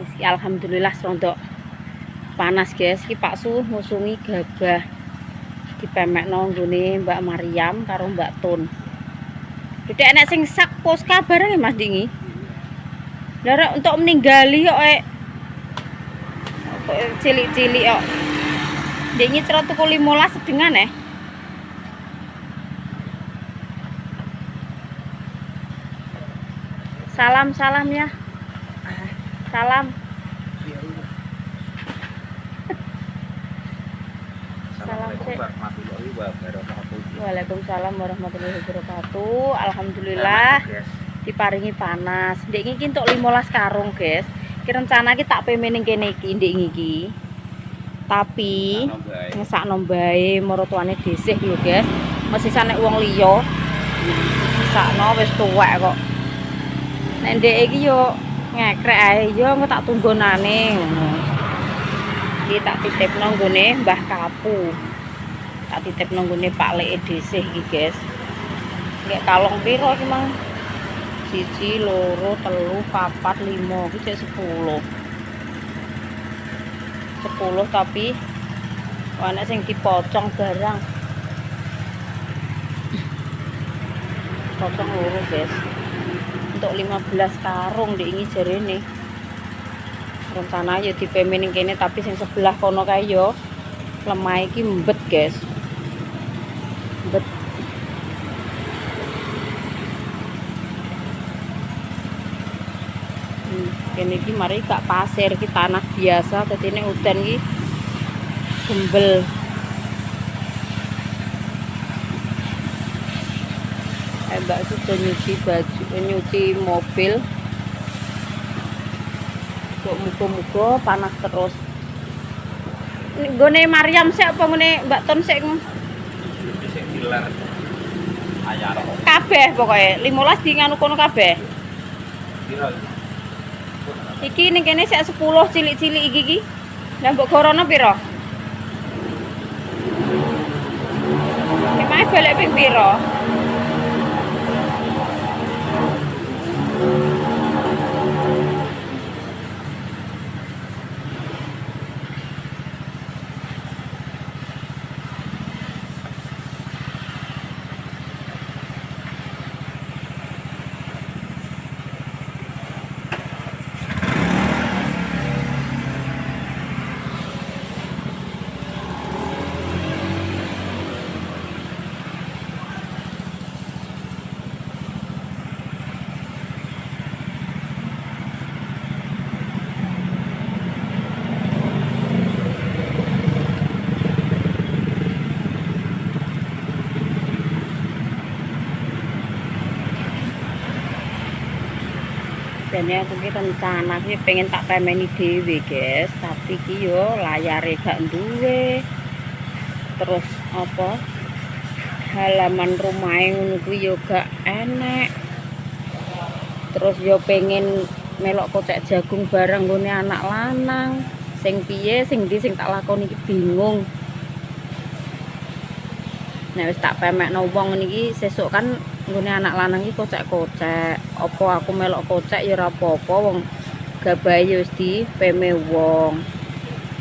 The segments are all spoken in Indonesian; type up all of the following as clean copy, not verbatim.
Meski alhamdulillah rondok panas guys. Iki Pak Su ngusungi gabah dipemekno nggone Mbak Maryam karo Mbak Tun. Dite enek sing sak pos kabar ya Mas Dingi. Lah untuk meninggali kok cilik-cilik kok. Dingi cerot tuku 15 sedengan Salam ya. Salam. Assalamualaikum warahmatullahi wabarakatuh. Waalaikumsalam warahmatullahi wabarakatuh. Alhamdulillah diparingi panas. Ndek iki entuk 15 karung, guys. Ki rencana ki tak pemen ning kene iki ndek iki. Tapi ngesakno bae maratuane desih lho, guys. Mesisane wong liya. Ngesakno wis tuwek kok. Nek ndek iki yo ngekrek ae yo engko tak tunggonane ngono. Iki tak titipno nggone Mbah Kapu. Tak titipno nggone Pak Leke desih iki, guys. Nek kalong piro iki, Mang? 1, 2, 3, 4, 5, iki cek 10. 10 tapi ana sing dipocong barang. Pocong loro, guys. Untuk 15 karung ndek iki jarene. Rencana ya dipemen ning kene tapi sing sebelah kono kae yo lemah iki mbet, guys. Mbet. Kene iki mari gak pasir iki tanah biasa dadi nek udan iki gembel. Mbak sudah nyuci baju, nyuci mobil. Kok muga-muga panas terus. Nggone Maryam sik apa ngene Mbak Ton sik? Sik dilar. Ayar. Kabeh pokoke 15 di nganu kono kabeh. Piro? Iki ning kene sik 10 cilik-cilik iki. Lah mbok gorono piro? Iki balik ping piro? Dene aku ki rencana ki pengen tak pemeni dhewe, guys, tapi ki yo layare gak duwe. Terus apa? Halaman rumahe ngono kuwi yo gak enek. Terus yo pengen melok kocek jagung bareng nggone anak lanang. Sing piye sing ndi sing tak lakoni iki bingung. Nek wis tak pemekno wong niki sesuk kan nggone anak lanang iki kocek-kocek. Apa aku melok kocek ya ora apa-apa wong gabahe wis dipeme wong.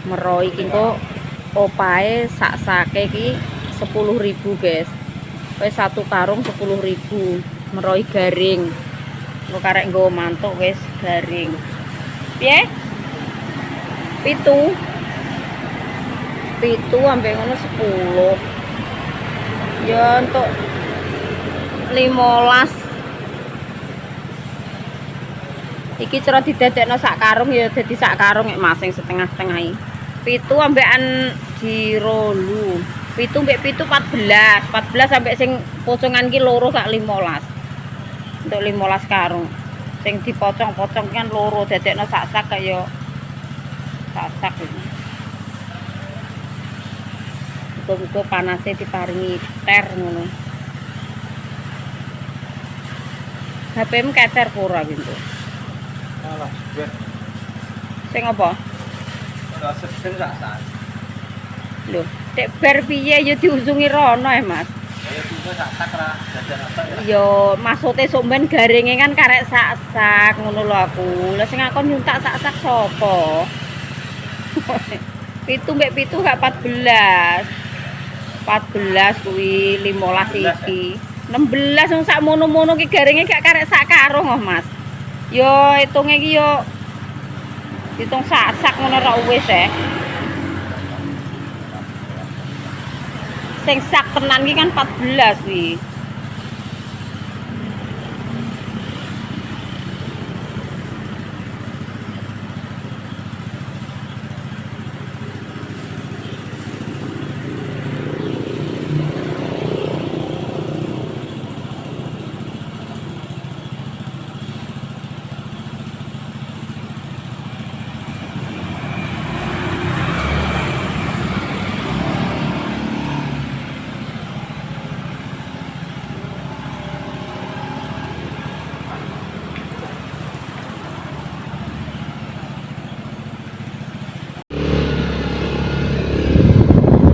Mero iki kok opahe sak-sake iki 10.000, guys. Wis 1 karung 10.000. Mero garing. Engko karek nggo mantuk wis garing. Piye? 7 ambek ngono 10. Ya untuk 15 iki cara didadekno sak karung ya dadi sak karung nek masing setengah-setengah iki. 7 ambekan dirolu. 7 mbek 7 14. 14 sampai sing pocongan ki loro sak 15. Untuk 15 karung. Sing dipocong-pocong kan loro dadekno sak-sak kaya sak-sak iki. Muga-muga panase diparingi ter ngono. HP-mu keter pura gitu. Alah, ben. Sing apa? Ora sedeng sak. Lho, tek bar piye ya diusungi rono Mas. Kayak juga sak ra jajan apa ya. Yo maksude sok ben garinge kan karek sak-sak ngono lho aku. Lah sing akon nyuntak sak-sak sapa? 7 mbek 7 gak 14. 14 kuwi 15 iki. 16 wong sak mono-mono ki garinge gak karek sak karung oh, Mas. Yo hitunge iki yo hitung sak-sak ngono ra wis Sing sak tenan ki kan 14 kuwi.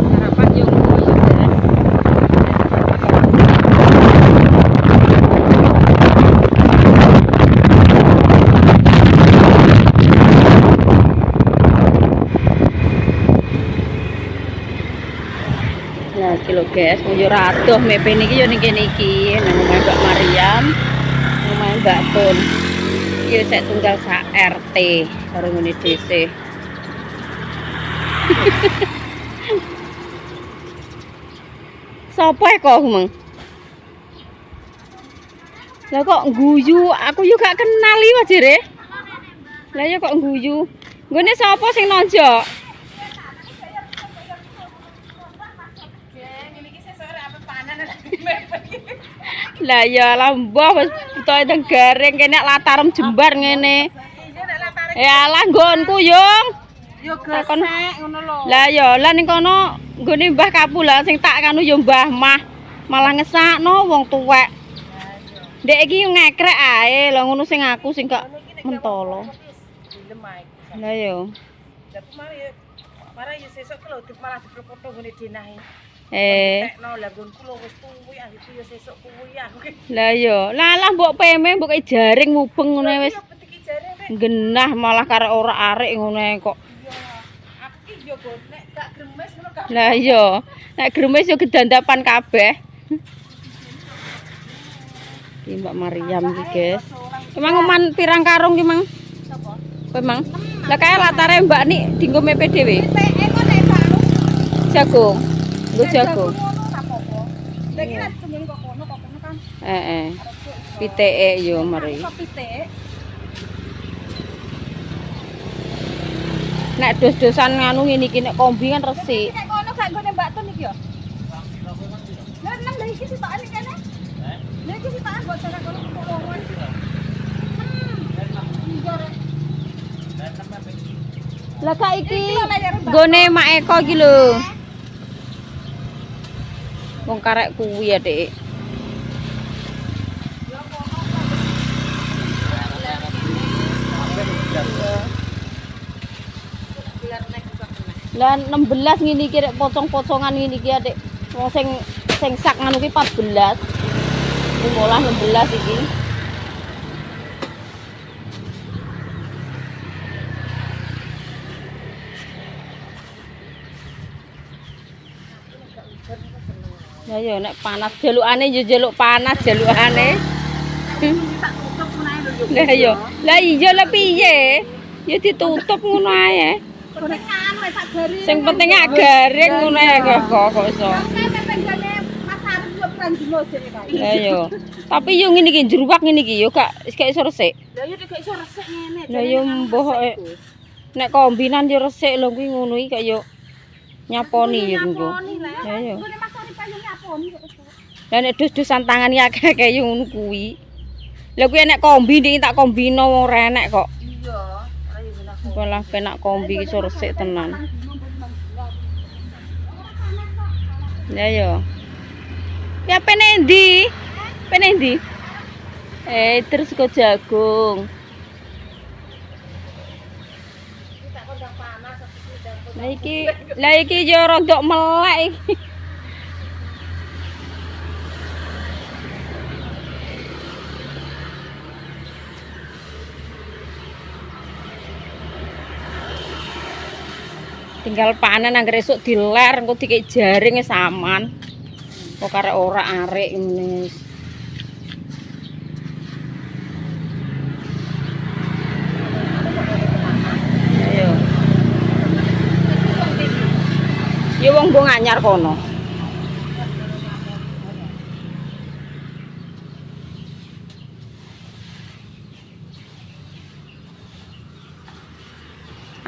Harapan yo ngono yo, Des. Nah, iki lho guys, mau yo radoh mepe niki yo ning kene iki, nang omahe Mbak Mariam, omahe Mbak Pun. Iki sek tunggal sak RT karo ngene DC. Sopo kok, Meng? Lah kok guyu, aku yo gak kenal iki wajere. Lah yo kok guyu. Nggone sapa sing nonjok? Lah ya lambah wis butuhe teng garing kene latarem jembar ngene. Ya lah nggonku yung. Yo gesek ngono lho. Lah ya lah ning kono nggone Mbah Kapu lah sing tak kanu ya Mbah Mah. Malah ngesakno wong tuwek. Ndek iki ngekrek ae lho ngono sing aku sing gak mentolo. Lah ya. Mari yo sesuk lho malah difoto ngene dinahe. Lah lah nggonku lho wis tuwi aku yo sesuk kuwi aku. ya. Lah mbok peme mbok jaring mubeng ngono wis. Petiki jare rek. Genah malah karek ora arek ngono kok. Aku ki yo nek gak gremes ngono gak. Lah iya, nek gremes yo gedandapan kabeh. Iki Mbak Mariam iki, guys. Emang oman pirang karung ki, Mang? Sapa? Kowe, Mang? Lah kae latare Mbak nik dienggo mepe dhewe. PTE kok nek sak Jagung. Nggo jagung. ngono sak apa. Lha iki nek jenenge kok kono kan. Heeh. Piteke yo mari. Kok pitik. Nek dos-dosan nganu ngene iki nek kombi kan resik. Nek kono gak nggone Mbak Tun iki yo. Lah nang lha iki sitokan iki kene. Lha iki sitokan mbok jarak kono kok lowon. Lah kak iki nggone Mak Eko iki lho. Wong karek kuwi ya, Dik. Lah 16 ngene iki rek pocong-pocongan ngene iki Adik. Wong sing sak nganu ki 14. Ini malah 16 iki. Ya ya nek panas jalukane yo jaluk panas jalukane. Tak tutup menae lho yo. Lah ya. Lah iya lah piye? Ya ditutup ngono ae. Nek anu sak garing. Sing penting gak garing ngono ae kok iso. Penggane pasar yo pirang dino jek kae. Lah yo. Tapi yo ngene iki jeruwak ngene iki yo gak iso resik. Lah yo gak iso resik ngene. Lah yo mbuh nek kombinan yo resik lho kuwi ngono iki kaya yo nyaponi yo engko. Lah yo. Ngene Mas Ari payung nyaponi kok. Lah nek dus-dusan tangan iki akeh yo ngono kuwi. Lah kuwi nek kombi ndik tak kombino wong renek kok. Iya, ayo benak. Malah penak kombi iso resik tenan. Ya yo. Ya pene ndi? Pene ndi? Terus kok jagung. Lah iki yo rodok melek iki. Tinggal panen anggar esuk diler engko dikek jaring wis aman. Kok karek ora arek ngene. Ayo. Ya wong mbok anyar kono.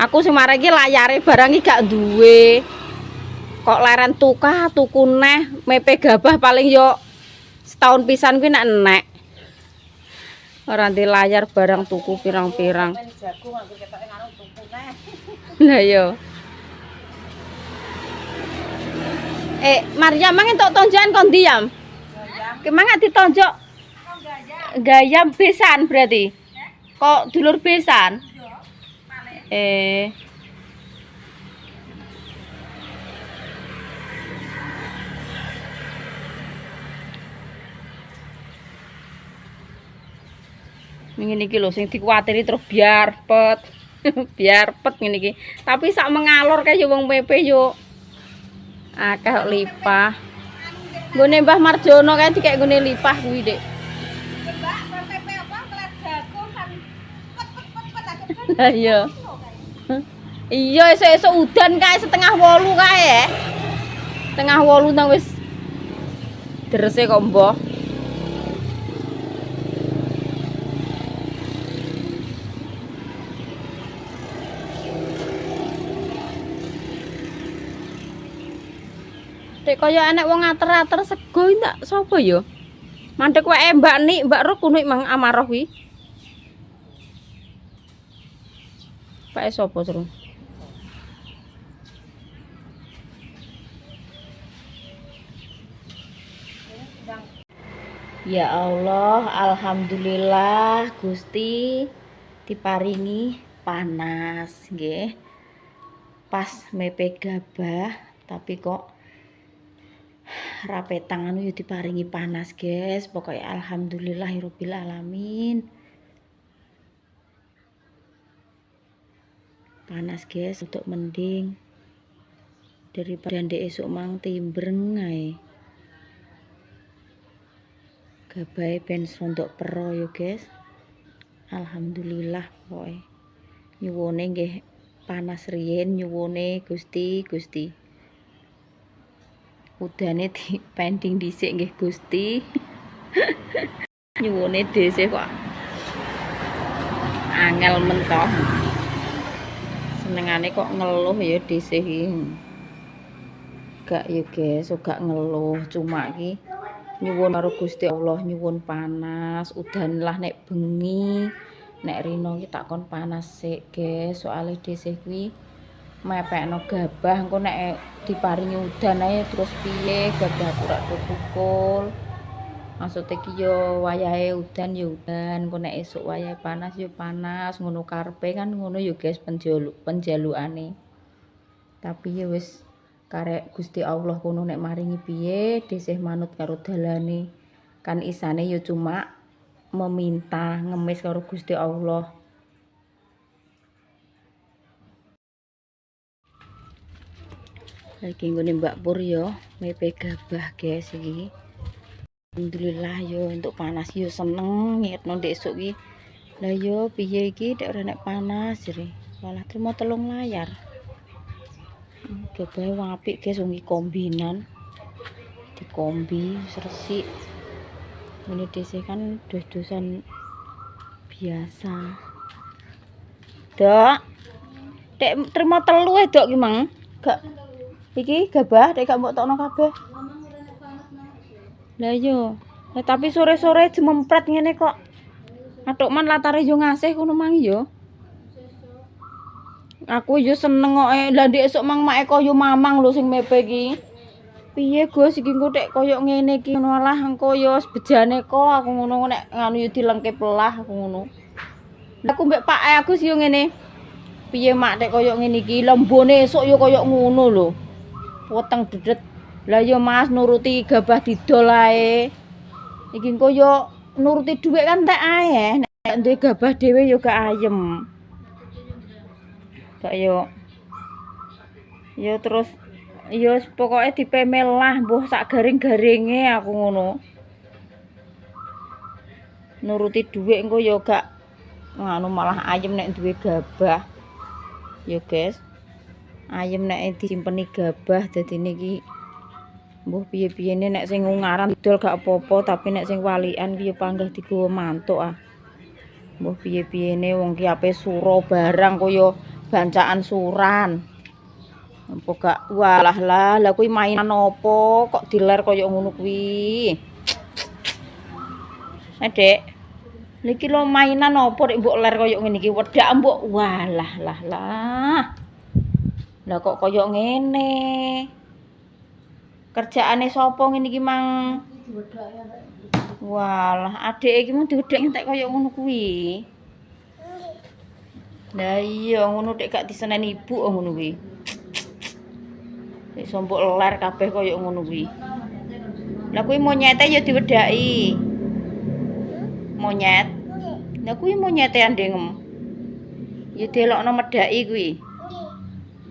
Aku semare iki layare barang iki gak duwe. Kok leren tuku neh mepe gabah paling yo setahun pisan kuwi nek enek. Ora di layar barang tuku pirang-pirang. Lah yo. Maryam mang entuk tonjokan kon ndi Yam? Kemang ditonjok? Gayam besan berarti. Kok dulur besan? Ngene iki lho sing dikuwatiri terus biar pet. Biar pet ngene iki. Tapi sak mengalor kae yo wong pepe yo. Akeh kok lipah. Nggone Mbah Marjono kae dikek nggone lipah kuwi, Dik. Lah iya. Iya esuk-esuk udan kae 7:30 kae ya. 7:30 nang wis derese kok mbah. Dek kaya enek wong ater-ater sego ndak sapa ya? Mandek wae Mbak Nik, Mbak Ruk kuwi mang amarah kuwi. Pak sapa terus? Ya Allah, alhamdulillah Gusti diparingi panas nggih. Pas mepe gabah tapi kok rape tangan yo diparingi panas, guys. Pokoknya alhamdulillahirabbil alamin. Panas, guys, untuk mending daripada ndek esuk mang timbreng ae. Gabahe ben sondok pero yo, guys. Alhamdulillah pokoke. Nyuwune nggih panas riyen nyuwune Gusti. Udane dipending dhisik nggih Gusti. Nyuwune dhisik kok angel mentoh. Senengane kok ngeluh ya dhisik iki. Gak ya guys, gak ngeluh, cuma iki nyuwun karo Gusti Allah, nyuwun panas, udan lah nek bengi. Nek rino iki tak kon panas sik, guys. Soale dhisik kuwi mepekno gabah engko nek diparingi udan ae terus piye gabah ora tukul. Maksud iki yo wayahe udan yo udan, engko nek esuk wayahe panas yo panas, ngono karepe kan ngono yo guys penjalukane. Tapi ya wis karek Gusti Allah kono nek maringi piye desih manut karo dalane. Kan isane yo cuma meminta ngemis karo Gusti Allah. Lagi nggone Mbak Pur yo mepe gabah guys iki. Alhamdulillah yo untuk panas yo seneng ngitno ndek esuk iki. Lah yo piye iki nek ora nek panas jere. Malah trimo 3 layar. Gabahe apik guys wong iki kombinan. Dikombi resik. Ini dhisik kan dos-dosan biasa. Dok. Dek trimo 3 dok ki mang. Gak iki gabah dek gak mbok tokno kabeh. Lah yo. Lah tapi sore-sore jemempret ngene kok. Atuk man latare yo ngasih kono mang yo. Aku yo seneng kok. Lah ndek esuk mang mak kaya mamang lho sing mepe iki. Piye Gus iki engko tek kaya ngene iki ngono lah engko yo bejane kok aku ngono nek nganu yo dilengke pelah aku ngono. Lah aku mbek Pak Agus yo ngene. Piye mak tek kaya ngene iki lembone esuk yo kaya ngono lho. Weteng dedet. Lah yo Mas nuruti gabah didol ae. Iki engko yo nuruti dhuwit kan tek ae. Nek duwe gabah dhewe yo gak ayem. Gak yo Ya terus ya pokoknya dipemel lah mbuh sak garing-garinge aku ngono. Nuruti dhuwit engko ya gak nganu malah ayem nek duwe gabah. Ya guys. Ayem nek disimpeni gabah dadine iki mbuh piye-piyene nek sing ngaran didol gak apa-apa tapi nek sing walikan ki ya panggah digawa mantuk ah. Mbuh piye-piyene wong ki ape sura barang kaya bancaan suran. Apa gak walah lah kuwi mainan apa kok diler kaya ngono kuwi. Dek. Niki lho mainan apa rek mbok ler kaya ngene iki wedak mbok walah lah. Lah kok kaya ngene. Kerjaane sapa ngene iki mang? Walah adik iki mung diwedhek entek kaya ngono kuwi. Lah iya ngono nek gak diseneni ibu ngono kuwi. Nek sombok ler kabeh kaya ngono kuwi. Lah kuwi monyete ya diwedhaki. Monyet. Lah kuwi monyete andengem. Ya delokno medhaki kuwi.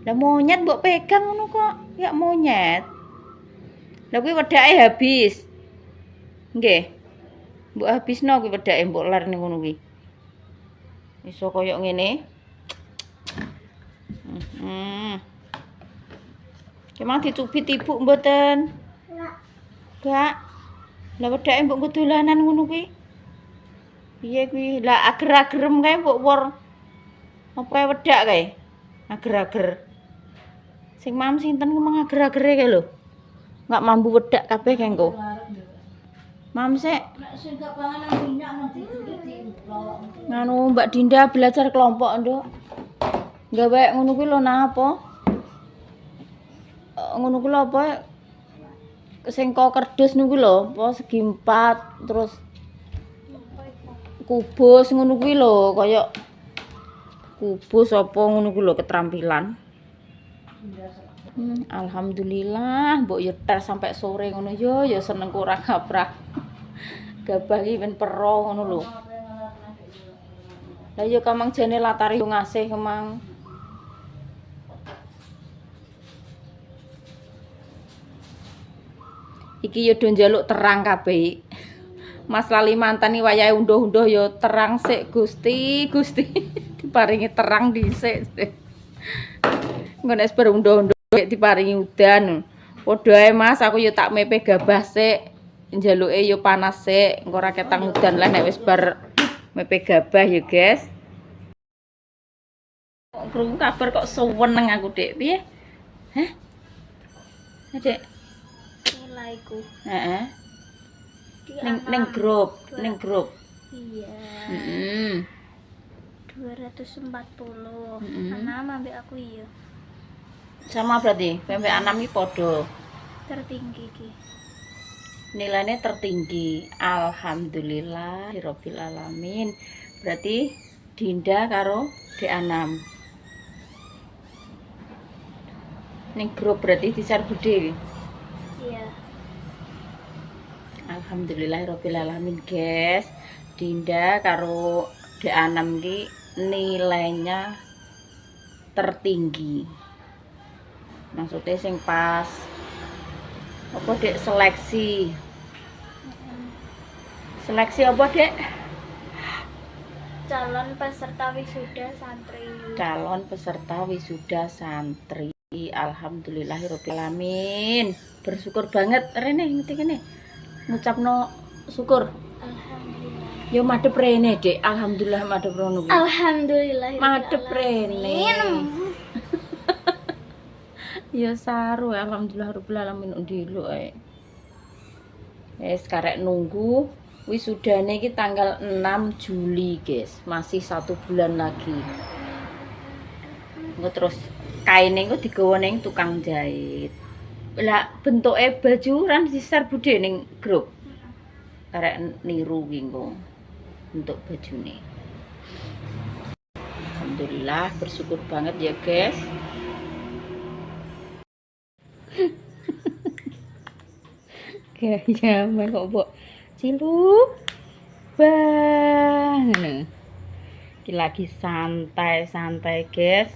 Lah monyet mbok pegang ngono kok, ya monyet. Lah kuwi wedake habis. Nggih. Mbok habisno kuwi wedake mbok ler ning ngono kuwi. Iso kaya ngene. Emang dicubit ibu mboten? Enggak. Lah wedake mbok nggo dolanan ngono kuwi. Piye kuwi? Lah ager-agerem kae mbok wor. Apa kae wedak kae? Ager-ager. Sing mam sinten ku mengager-agere kae lho. Enggak mambu wedak kabeh kae engko. Mam sik. Nek sing gak panganan minyak nang dicuci. Nganu Mbak Dinda belajar kelompok, Nduk. Gawe ngono kuwi lho napa? Ngono kuwi lho apa? Sing kok kerdus niku lho, apa segi 4 terus kubus ngono kuwi lho, kaya kubus apa ngono kuwi lho keterampilan. Alhamdulillah, mbok yo tes sampai sore ngono yo ya seneng ora kaprah. Gabah iki ben pero ngono lho. Lah yo kamang jane latari yo ngasih kemang. Iki yo do njaluk terang kabeh. Mas lali mantan iki wayahe unduh-unduh yo terang sik Gusti, Gusti. Diparingi terang dhisik. Ngono es berunduh-unduh diparingi udan. Padha ae Mas, aku yo tak mepe gabah sik. Njaluke yo panas sik, engko ora ketang udan lah nek wis bar mepe gabah ya, guys. Kok krungu kabar kok seneng aku, Dik. Piye? Hah? Dek. Nilaiku. Heeh. Ning grup. Iya. Heeh. 240. Mm-mm. 6 ambek aku iya. Sama berarti, PMP 6 iki padha. Tertinggi ki. Nilainya tertinggi. Alhamdulillah Rabbil alamin. Berarti Dinda karo D6. Ning grup berarti disar Bude. Iya. Alhamdulillah Rabbil alamin, guys. Dinda karo D6 ki nilainya tertinggi. Maksudnya sing pas apa Dek seleksi apa Dek? Calon peserta wisuda santri. Calon peserta wisuda santri. Alhamdulillahirabbil alamin. Bersyukur banget rene ngerti kene. Ngucapno syukur. Alhamdulillah. Yo madhep rene Dek. Alhamdulillah madhep rono kuwi. Alhamdulillah. Madhep rene. Ya saru alhamdulillahirabbil alamin ndiluk ae. Wis karek nunggu wisudane iki tanggal 6 Juli, guys. Masih 1 bulan lagi. Engko terus kaine engko digawa ning tukang jahit. Lah bentuke baju ran disar Bude ning grup. Karek niru ki engko bentuk bajune. Alhamdulillah bersyukur banget ya, guys. Gaya kok mbok cilup bang. Iki lagi santai-santai, guys.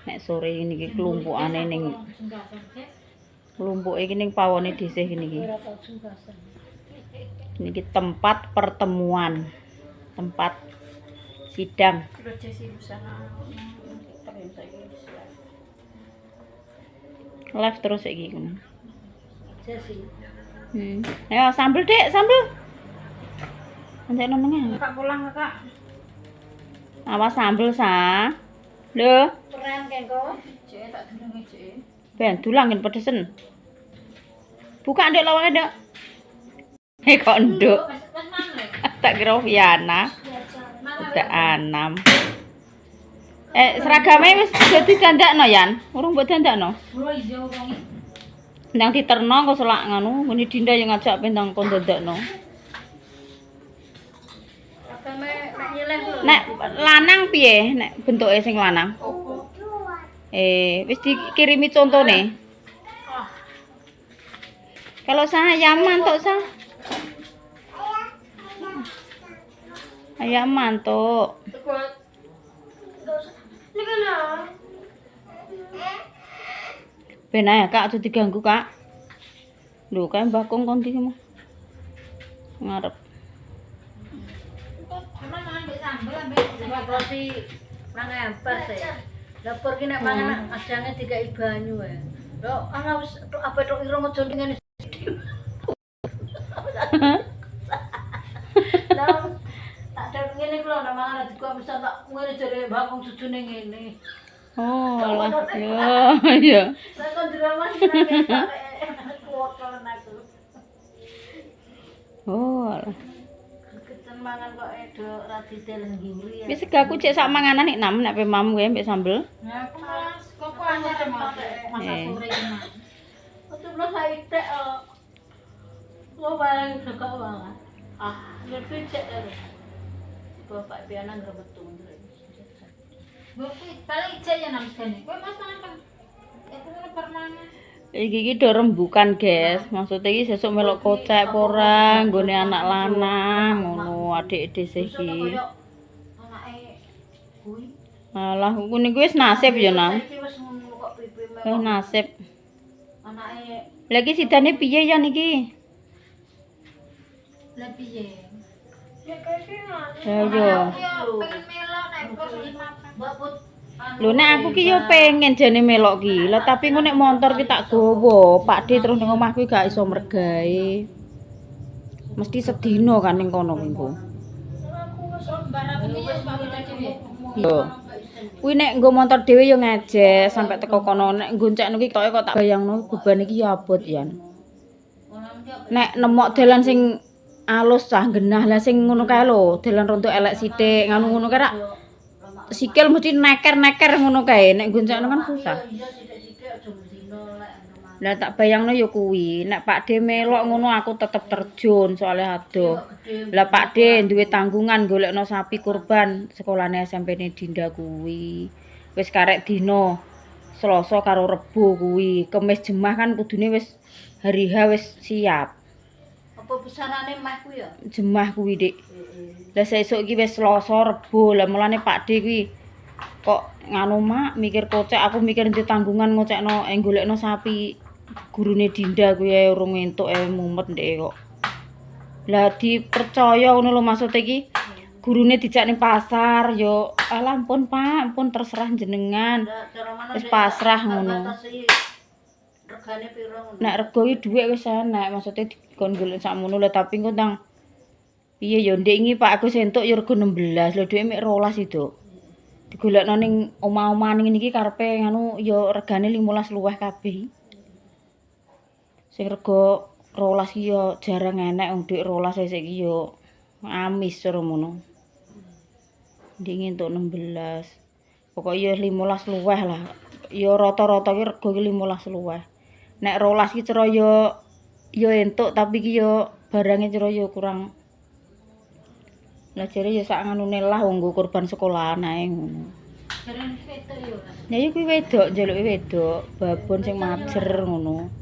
Nek sore ini iki kelumpukane ning kelumpuke iki ning pawone dhisik ngene iki. Niki tempat pertemuan, tempat sidang. Live terus iki ngono. Ayo sambel Dek, sambel. Anjek nonenge. Kakak pulang Kakak. Awas sambel sa. Lho, Keren kengko. Jek tak dununge jek. ben dulang ngene pedesen. Buka Nduk lawange Nduk. Kok Nduk. Wes mana? Tak kira Viana. Udah Anam. Seragame wis dadi dandakno Yan. Urung mbok dandakno. Oh iya wong iki. Nang diterno kok selak ngono, ngene Dinda yang ngajak pentang kon dandakno. Agame nek nyeleh lho. Nek lanang piye? Nek bentuke sing lanang. Opo? Wis dikirimi contone. Kalau saya ayam mantuk sa. Ayam mantuk. Ini kan Ben ae Kak aja diganggu Kak. Lho kae Mbah Kong kon iki mah. Ngarep. Emang mangan mbek sambel ambek rosi mangan pas ya. Dapur ki nek mangan ajange dikai banyu ya. Lho ana wis apa tok irung aja ngene. Lah tak dek ngene kula nek mangan juga bisa tak ngene jare bakong sujune ngene. Oh, alah. Ya, iya. Lah kon drama sing kuwoton aku. Oh, alah. Keten mangan kok edo ra didelen nguri ya. Wis segaku cek sak manganan nek nam nek pemam kowe mbek sambel. Ya aku mas, kok anyar masa sore iki mas. Ojo lo saite lo barang dekok banget. Lebih cek lho. Bapak piana ngremetu ndre. Bapak paling cek ya nang kene. Kowe mas mangan. Aku ngono permangan. Iki do rembukan, guys. Maksudnya iki sesuk melok kocek apa ora nggone anak lanang ngono adik dhisik iki. Anake kuwi. Alah, ngene kuwi wis nasib ya, Nam. Saiki wis ngono kok pipi Wis nasib. anake Lagi sidane piye ya niki? lha piye? Ya Ya pengen melok nek kok Mbak Put. Lho nek aku ki yo pengen jane melok ki. Lah tapi engko nek montor ki tak gowo, Pak D terus ning omahku gak iso mergawe. Mesti sedina kan ning kono kuwi engko. Yo. Kuwi nek nggo montor dhewe yo ngejes sampai teko kono. Nek nggo cekno ki kok tak bayangno beban iki yo abot yan. Nek nemok dalan sing alus cah genah lah sing ngono kae lho, dalan rontok elek sithik, ngono-ngono kae rak sikil mesti neker-neker ngono kae, nek goncengno kan susah. Lah tak bayangno ya kuwi, nek Pak D melok ngono aku tetep terjun soalnya adoh. Lah Pak D duwe tanggungan golekno sapi kurban sekolahane SMP-ne Dinda kuwi. Wis karek dina Selasa karo Rebo kuwi, Kemis Jemah kan kudune wis hari H wis siap. Apa besarane mah ku ya? Jemah kuwi, Dik. Lah sesuk iki wis Selasa Rebo, lah mulane Pak D kuwi kok nganu mak mikir kocek, aku mikir ndek tanggungan ngocekno golekno sapi gurune Dinda kuwi ae urung entuk mumet ndek kok. Lah dipercaya ngono lho maksud iki. Gurune dijak ning pasar yo alah ampun Pak, ampun terserah jenengan. Wis pasrah ngono. Regane piro ngono? Nek rego iki dhuwit wis enek, maksudnya dikon golek sakmono lho tapi engko tang piye ya ndek iki Pak Agus entuk ya rego 16. Lho dhuwit mek 12 itu. Digolekno ning omah-omah ning iki karepe nganu ya regane 15 luwih kabeh. Sing rego 12 iki ya jarang enek wong dhuwit 12 saiki ya amis cara ngono. Ndek entuk 16. Pokoke ya 15 luwih lah. Ya rata-rata ki rego ki 15 luwih. Nek 12 ki cara ya entuk tapi ki ya barange cara ya kurang. Lah jare ya sak nganune lah wong nggo kurban sekolahan ae ngono. Jarane wedok ya. Ya iki kuwi wedok, njaluke wedok, babon sing majer ngono.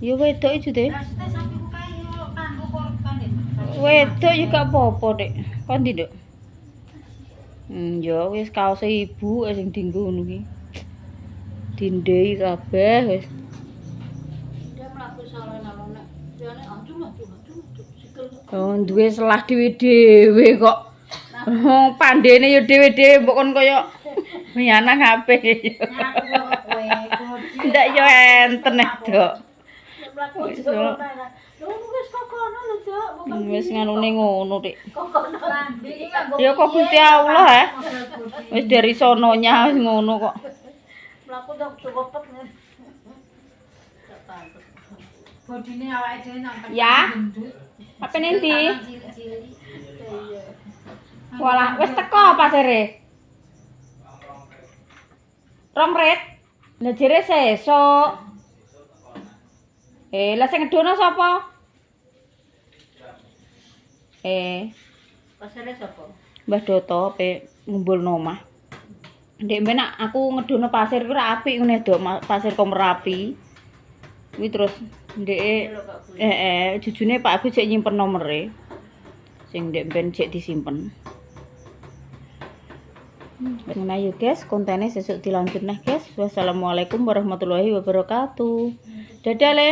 Ya wedok iki, Dik. Maksudnya sampe ku kae yo kanggo korban ya. Wedok ya gak apa-apa, Dik. Kon ndi, Dik? Ya wis kaose ibu sing dienggo ngono ki. Dindei kabeh wis. Dia mlaku salah-salah nek dia nek aduh sikil. Oh, duwe selah dhewe-dhewe kok. Oh, pandene ya dhewe-dhewe mbok kon kaya miyanang kabeh. Aku kok kowe godi. Ndak yo enten Dok. Mlaku salah. Lho wis kokono lho, Dok. Bukan Wis nganune ngono, Dik. kokono lambi. Ya kok Gusti Allah ya. Wis dari sononya wis ngono kok. Mlaku tok cukupet. Bodine awake dhewe nang Ya. Apa nanti? Walah, wis teko pasire. Romret. Lah jere sesuk. Lah sing ngedono sapa? pasare sapa? Mbah Doto pe ngumpulno omah. Ndek mben aku ngedono pasir ku ora apik ngene Dok, pasir kok Merapi. Kuwi terus ndek jujune Pak Agus sik nyimpen nomere. Sing ndek mben sik disimpen. Nah yuk guys, kontennya sesuk dilanjut nah guys. Wassalamualaikum warahmatullahi wabarakatuh. Dadah Le.